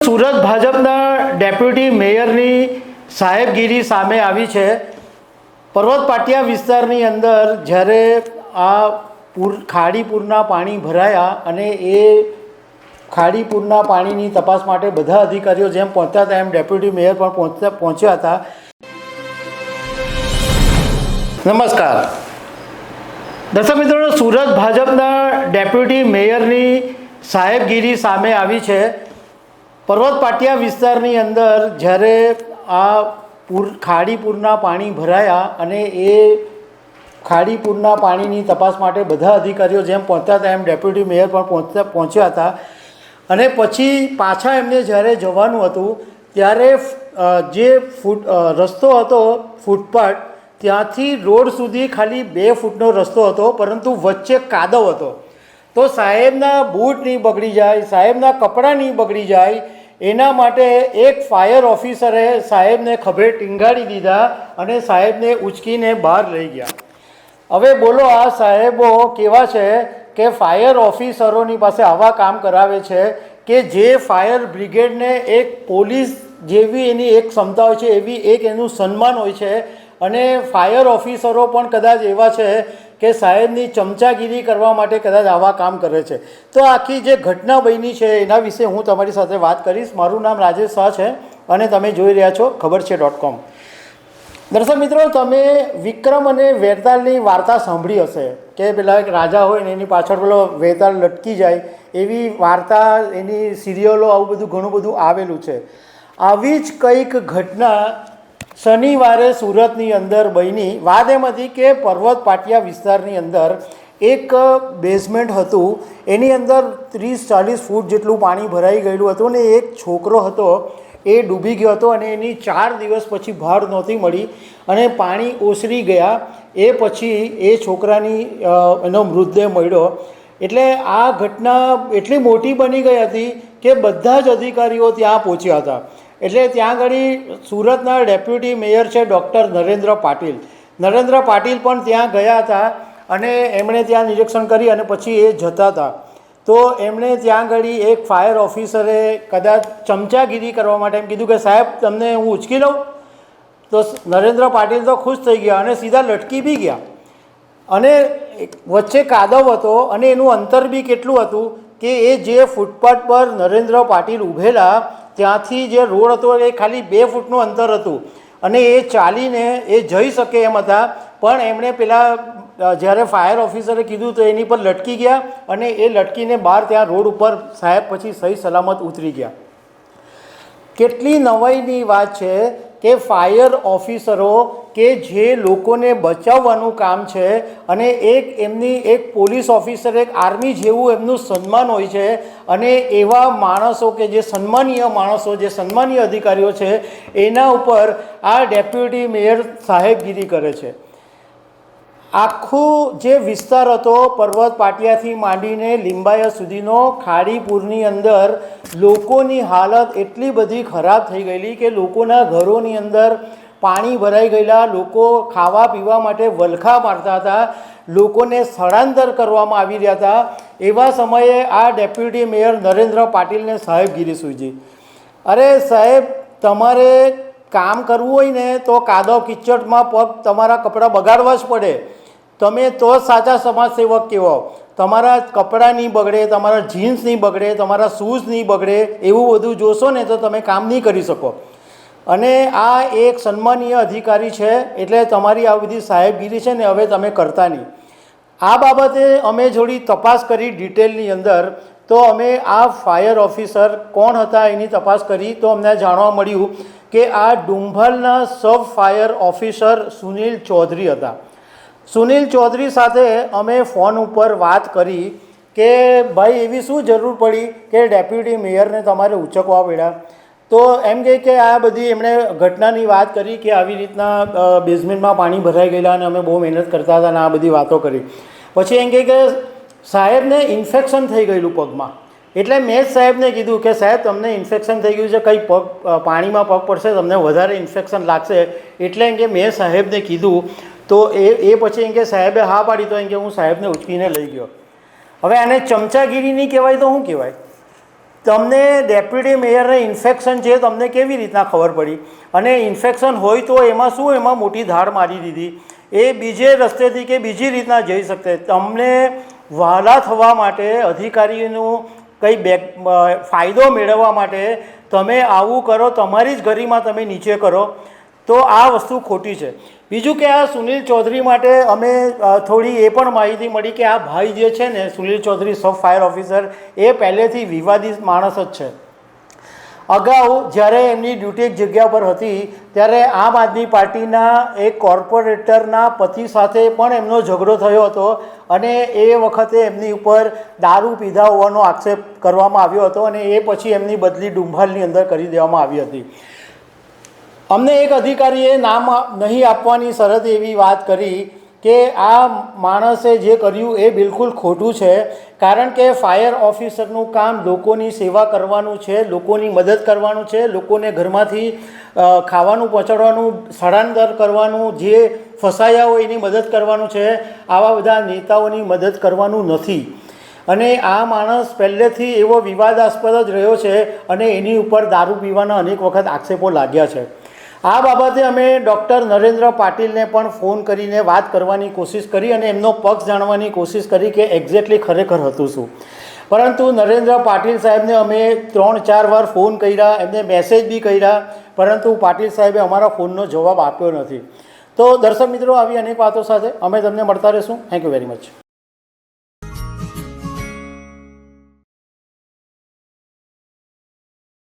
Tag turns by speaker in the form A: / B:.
A: સુરત ભાજપના ડેપ્યુટી મેયરની સાહેબગીરી સામે આવી છે। પર્વત પાટિયા વિસ્તારની અંદર જ્યારે આ ખાડીપુરના પાણી ભરાયા અને એ ખાડીપુરના પાણીની તપાસ માટે બધા અધિકારીઓ જેમ પહોંચ્યા હતા એમ ડેપ્યુટી મેયર પણ પહોંચ્યા હતા। નમસ્કાર દર્શક મિત્રો, સુરત ભાજપના ડેપ્યુટી મેયરની સાહેબગીરી સામે આવી છે। પર્વત પાટિયા વિસ્તારની અંદર જ્યારે આ ખાડીપુરના પાણી ભરાયા અને એ ખાડીપુરના પાણીની તપાસ માટે બધા અધિકારીઓ જેમ પહોંચ્યા હતા એમ ડેપ્યુટી મેયર પણ પહોંચ્યા હતા અને પછી પાછા એમને જ્યારે જવાનું હતું ત્યારે જે રસ્તો હતો ફૂટપાથ ત્યાંથી રોડ સુધી ખાલી 2 ફૂટનો રસ્તો હતો, પરંતુ વચ્ચે કાદવ હતો। તો સાહેબના બૂટ નહીં બગડી જાય, સાહેબના કપડાં નહીં બગડી જાય, એના માટે એક ફાયર ઓફિસરે સાહેબને ખભે ટીંગાડી દીધા અને સાહેબને ઉચકીને બહાર લઈ ગયા। હવે બોલો, આ સાહેબો કેવા છે કે ફાયર ઓફિસરોની પાસે આવા કામ કરાવે છે કે જે ફાયર બ્રિગેડને એક પોલીસ જેવી એની એક ક્ષમતા હોય છે, એવી એક એનું સન્માન હોય છે। અને ફાયર ઓફિસરો પણ કદાચ એવા છે કે સાહેબની ચમચાગીરી કરવા માટે કદાચ આવા કામ કરે છે। તો આખી જે ઘટના બની છે એના વિશે હું તમારી સાથે વાત કરીશ। મારું નામ રાજેશ શાહ છે અને તમે જોઈ રહ્યા છો ખબર છે.com। દર્શક મિત્રો, તમે વિક્રમ અને વેતાળની વાર્તા સાંભળી હશે કે પેલા એક રાજા હોય ને એની પાછળ પેલો વેતાળ લટકી જાય, એવી વાર્તા, એની સિરિયલો, આવું બધું ઘણું બધું આવેલું છે। આવી જ કંઈક ઘટના શનિવારે સુરતની અંદર બની। વાત એમ હતી કે પર્વત પાટિયા વિસ્તારની અંદર એક બેઝમેન્ટ હતું, એની અંદર 30-40 ફૂટ જેટલું પાણી ભરાઈ ગયેલું હતું ને એક છોકરો હતો એ ડૂબી ગયો હતો અને એની 4 દિવસ પછી બહાર નહોતી મળી અને પાણી ઓસરી ગયા। એ પછી એ છોકરાની એનો મૃતદેહ મળ્યો। એટલે આ ઘટના એટલી મોટી બની ગઈ હતી કે બધા જ અધિકારીઓ ત્યાં પહોંચ્યા હતા। એટલે ત્યાં આગળ સુરતના ડેપ્યુટી મેયર છે ડૉક્ટર નરેન્દ્ર પાટીલ પણ ત્યાં ગયા હતા અને એમણે ત્યાં નિરીક્ષણ કરી અને પછી એ જતા હતા। તો એમણે ત્યાં આગળ એક ફાયર ઓફિસરે કદાચ ચમચાગીરી કરવા માટે એમ કીધું કે સાહેબ તમને હું ઉચકી લઉં, તો નરેન્દ્ર પાટીલ તો ખુશ થઈ ગયા અને સીધા લટકી બી ગયા। અને વચ્ચે કાદવ હતો અને એનું અંતર બી કેટલું હતું કે એ જે ફૂટપાથ પર નરેન્દ્ર પાટીલ ઊભેલા ત્યાંથી જે રોડ હતો એ ખાલી 2 ફૂટનું અંતર હતું અને એ ચાલીને એ જઈ શકે એમ હતા, પણ એમણે પેલા જ્યારે ફાયર ઓફિસરે કીધું તો એની પર લટકી ગયા અને એ લટકીને બહાર ત્યાં રોડ ઉપર સાહેબ પછી સહી સલામત ઉતરી ગયા। કેટલી નવાઈની વાત છે કે ફાયર ઓફિસરો કે જે લોકોને બચાવવાનું કામ છે અને એમની એક પોલીસ ઓફિસર, એક આર્મી જેવું એમનું સન્માન હોય છે અને એવા માણસો કે જે સન્માનીય માણસો, જે સન્માનીય અધિકારીઓ છે એના ઉપર આ ડેપ્યુટી મેયર સાહેબગીરી કરે છે। આખું જે વિસ્તાર હતો પર્વત પાટિયાથી માંડીને લિંબાયત સુધીનો ખાડીપુરની અંદર લોકોની હાલત એટલી બધી ખરાબ થઈ ગયેલી કે લોકોના ઘરોની અંદર પાણી ભરાઈ ગયેલા, લોકો ખાવા પીવા માટે વલખા મારતા હતા, લોકોને સ્થળાંતર કરવામાં આવી રહ્યા હતા। એવા સમયે આ ડેપ્યુટી મેયર નરેન્દ્ર પાટીલને સાહેબગીરી સૂઝી। અરે સાહેબ, તમારે કામ કરવું હોય ને તો કાદવ કિચડમાં પગ, તમારા કપડાં બગાડવા જ પડે, તમે તો જ સાચા સમાજસેવક કહેવાઓ। તમારા કપડાં નહીં બગડે, તમારા જીન્સ નહીં બગડે, તમારા શૂઝ નહીં બગડે, એવું બધું જોશો ને તો તમે કામ નહીં કરી શકો। અને આ એક સન્માનીય અધિકારી છે એટલે તમારી આ બધી સાહેબગીરી છે ને હવે તમે કરતા નહીં। આ બાબતે અમે થોડી તપાસ કરી ડિટેલની અંદર, તો અમે આ ફાયર ઓફિસર કોણ હતા એની તપાસ કરી તો અમને જાણવા મળ્યું કે આ ડુંભાલના sub fire officer Sunil Chaudhary હતા। સુનિલ ચૌધરી સાથે અમે ફોન ઉપર વાત કરી કે ભાઈ એવી શું જરૂર પડી કે ડેપ્યુટી મેયરને તમારે ઉચકવા પડ્યા? તો એમ કહે કે આ બધી એમણે ઘટનાની વાત કરી કે આવી રીતના બેઝમેન્ટમાં પાણી ભરાઈ ગયેલા અને અમે બહુ મહેનત કરતા હતા અને આ બધી વાતો કરી। પછી એમ કહે કે સાહેબને ઇન્ફેક્શન થઈ ગયેલું પગમાં, એટલે મેં જ સાહેબને કીધું કે સાહેબ તમને ઇન્ફેક્શન થઈ ગયું છે, કંઈ પાણીમાં પગ પડશે તમને વધારે ઇન્ફેક્શન લાગશે, એટલે એમ કે મેં સાહેબને કીધું। તો એ પછી એમ કે સાહેબે હા પાડી, તો એમ કે હું સાહેબને ઉચકીને લઈ ગયો। હવે આને ચમચાગીરી નહીં કહેવાય તો શું કહેવાય? તમને ડેપ્યુટી મેયરને ઇન્ફેક્શન છે તમને કેવી રીતના ખબર પડી? અને ઇન્ફેક્શન હોય તો એમાં શું એમાં મોટી ધાડ મારી દીધી? એ બીજે રસ્તેથી કે બીજી રીતના જઈ શકતે. તમને વહાલા થવા માટે અધિકારીનું કંઈ ફાયદો મેળવવા માટે તમે આવું કરો, તમારી જ ગરીમાં તમે નીચે કરો, તો આ વસ્તુ ખોટી છે. બીજું કે આ સુનિલ ચૌધરી માટે અમે થોડી એ પણ માહિતી મળી કે આ ભાઈ જે છે ને Sunil Chaudhary sub fire officer, એ પહેલેથી વિવાદિત માણસ જ છે. અગાઉ જ્યારે એમની ડ્યુટી એક જગ્યા પર હતી ત્યારે આમ આદમી પાર્ટીના એક કોર્પોરેટરના પતિ સાથે પણ એમનો ઝઘડો થયો હતો અને એ વખતે એમની ઉપર દારૂ પીધા હોવાનો આક્ષેપ કરવામાં આવ્યો હતો અને એ પછી એમની બદલી ડુંભાલની અંદર કરી દેવામાં આવી હતી. અમને એક અધિકારીએ નામ નહીં આપવાની શરત એવી વાત કરી કે આ માણસે જે કર્યું એ બિલકુલ ખોટું છે, કારણ કે ફાયર ઓફિસરનું કામ લોકોની સેવા કરવાનું છે, લોકોની મદદ કરવાનું છે, લોકોને ઘરમાંથી ખાવાનું પહોંચાડવાનું, સ્થળાંતર કરવાનું, જે ફસાયા હોય એની મદદ કરવાનું છે. આવા બધા નેતાઓની મદદ કરવાનું નથી. અને આ માણસ પહેલેથી એવો વિવાદાસ્પદ જ રહ્યો છે અને એની ઉપર દારૂ પીવાના અનેક વખત આક્ષેપો લાગ્યા છે. આ બાબતે અમે ડૉક્ટર નરેન્દ્ર પાટીલને પણ ફોન કરીને વાત કરવાની કોશિશ કરી અને એમનો પક્ષ જાણવાની કોશિશ કરી કે એક્ઝેક્ટલી ખરેખર હતું શું. પરંતુ નરેન્દ્ર પાટીલ સાહેબને અમે 3-4 વાર ફોન કર્યા, એમને મેસેજ બી કર્યા, પરંતુ પાટીલ સાહેબે અમારા ફોનનો જવાબ આપ્યો નથી. તો દર્શક મિત્રો, આવી અનેક વાતો સાથે અમે તમને મળતા રહીશું. Thank you very much.